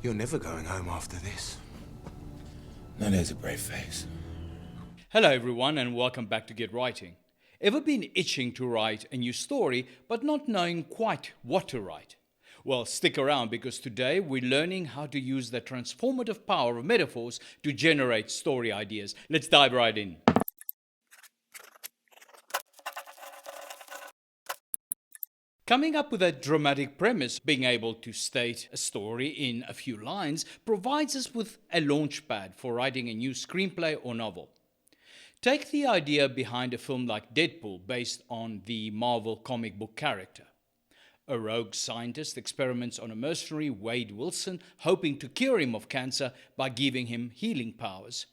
You're never going home after this. Now there's a brave face. Hello everyone and welcome back to Get Writing. Ever been itching to write a new story but not knowing quite what to write? Well, stick around because today we're learning how to use the transformative power of metaphors to generate story ideas. Let's dive right in. Coming up with a dramatic premise, being able to state a story in a few lines, provides us with a launchpad for writing a new screenplay or novel. Take the idea behind a film like Deadpool, based on the Marvel comic book character. A rogue scientist experiments on a mercenary, Wade Wilson, hoping to cure him of cancer by giving him healing powers.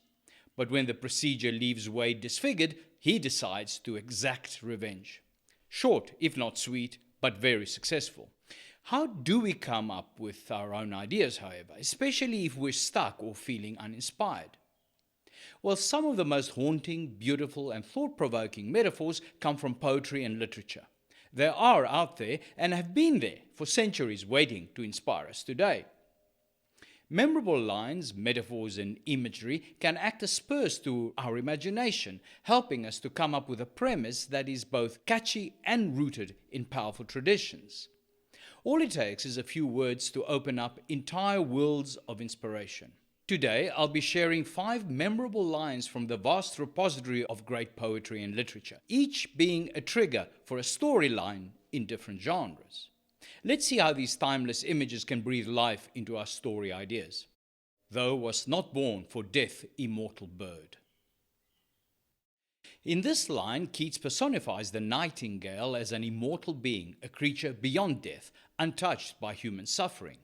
But when the procedure leaves Wade disfigured, he decides to exact revenge. Short, if not sweet, but very successful. How do we come up with our own ideas, however, especially if we're stuck or feeling uninspired? Well, some of the most haunting, beautiful, and thought-provoking metaphors come from poetry and literature. They are out there and have been there for centuries, waiting to inspire us today. Memorable lines, metaphors, and imagery can act as spurs to our imagination, helping us to come up with a premise that is both catchy and rooted in powerful traditions. All it takes is a few words to open up entire worlds of inspiration. Today, I'll be sharing 5 memorable lines from the vast repository of great poetry and literature, each being a trigger for a storyline in different genres. Let's see how these timeless images can breathe life into our story ideas. Thou wast not born for death, immortal bird. In this line, Keats personifies the nightingale as an immortal being, a creature beyond death, untouched by human suffering.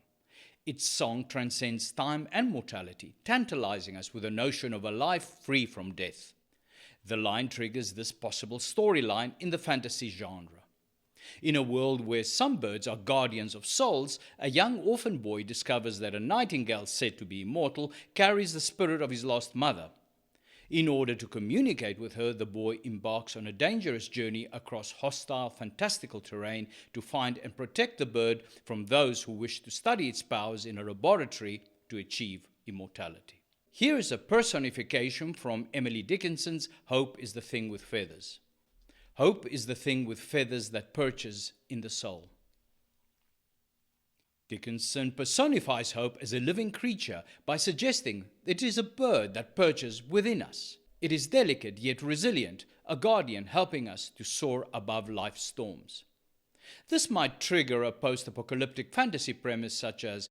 Its song transcends time and mortality, tantalizing us with the notion of a life free from death. The line triggers this possible storyline in the fantasy genre. In a world where some birds are guardians of souls, a young orphan boy discovers that a nightingale said to be immortal carries the spirit of his lost mother. In order to communicate with her, the boy embarks on a dangerous journey across hostile, fantastical terrain to find and protect the bird from those who wish to study its powers in a laboratory to achieve immortality. Here is a personification from Emily Dickinson's Hope is the Thing with Feathers. Hope is the thing with feathers that perches in the soul. Dickinson personifies hope as a living creature by suggesting it is a bird that perches within us. It is delicate yet resilient, a guardian helping us to soar above life's storms. This might trigger a post-apocalyptic fantasy premise such as,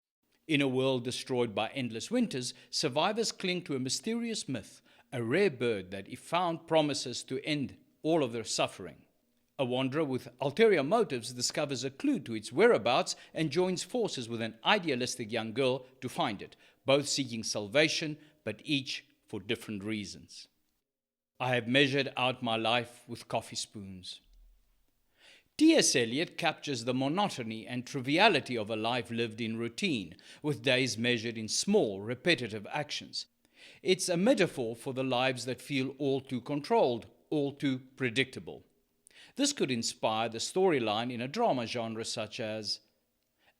in a world destroyed by endless winters, survivors cling to a mysterious myth, a rare bird that, if found, promises to end all of their suffering. A wanderer with ulterior motives discovers a clue to its whereabouts and joins forces with an idealistic young girl to find it, both seeking salvation, but each for different reasons. I have measured out my life with coffee spoons. T.S. Eliot captures the monotony and triviality of a life lived in routine, with days measured in small, repetitive actions. It's a metaphor for the lives that feel all too controlled, all too predictable. This could inspire the storyline in a drama genre such as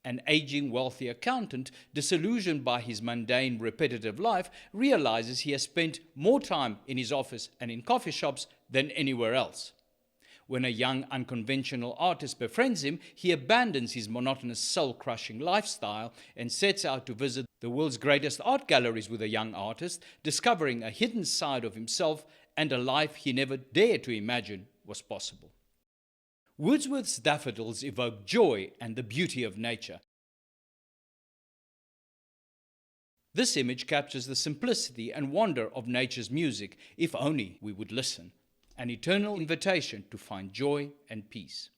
an aging wealthy accountant, disillusioned by his mundane, repetitive life, realizes he has spent more time in his office and in coffee shops than anywhere else. When a young, unconventional artist befriends him, he abandons his monotonous, soul-crushing lifestyle and sets out to visit the world's greatest art galleries with a young artist, discovering a hidden side of himself and a life he never dared to imagine was possible. Wordsworth's daffodils evoke joy and the beauty of nature. This image captures the simplicity and wonder of nature's music, if only we would listen, an eternal invitation to find joy and peace.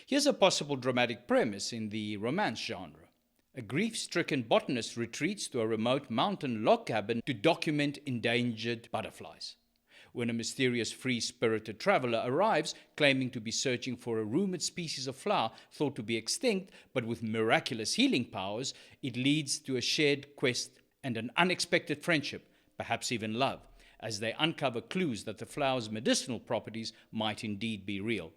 Here's a possible dramatic premise in the romance genre. A grief-stricken botanist retreats to a remote mountain log cabin to document endangered butterflies. When a mysterious free-spirited traveler arrives, claiming to be searching for a rumored species of flower thought to be extinct, but with miraculous healing powers, it leads to a shared quest and an unexpected friendship, perhaps even love, as they uncover clues that the flower's medicinal properties might indeed be real.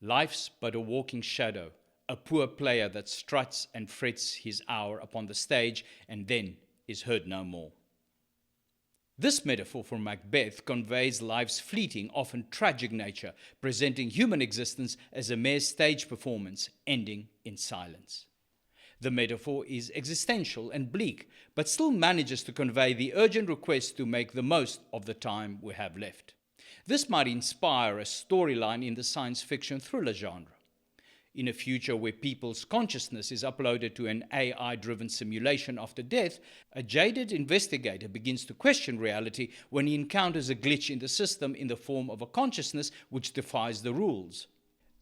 Life's but a walking shadow, a poor player that struts and frets his hour upon the stage and then is heard no more. This metaphor for Macbeth conveys life's fleeting, often tragic nature, presenting human existence as a mere stage performance ending in silence. The metaphor is existential and bleak, but still manages to convey the urgent request to make the most of the time we have left. This might inspire a storyline in the science fiction thriller genre. In a future where people's consciousness is uploaded to an AI-driven simulation after death, a jaded investigator begins to question reality when he encounters a glitch in the system in the form of a consciousness which defies the rules.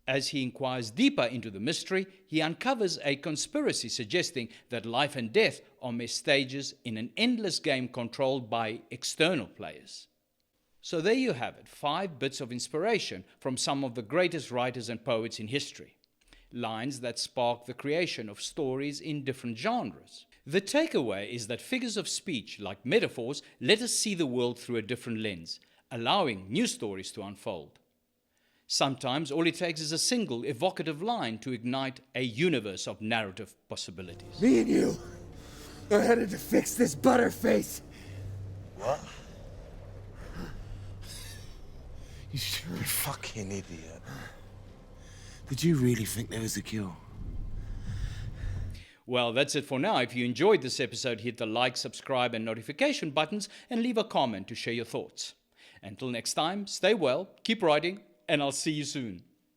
As he inquires deeper into the mystery, he uncovers a conspiracy suggesting that life and death are mere stages in an endless game controlled by external players. So there you have it, 5 bits of inspiration from some of the greatest writers and poets in history. Lines that spark the creation of stories in different genres. The takeaway is that figures of speech, like metaphors, let us see the world through a different lens, allowing new stories to unfold. Sometimes all it takes is a single evocative line to ignite a universe of narrative possibilities. Me and you are headed to fix this butterface. What? You stupid fucking idiot. Did you really think there was a cure? Well, that's it for now. If you enjoyed this episode, hit the like, subscribe, and notification buttons and leave a comment to share your thoughts. Until next time, stay well, keep writing, and I'll see you soon.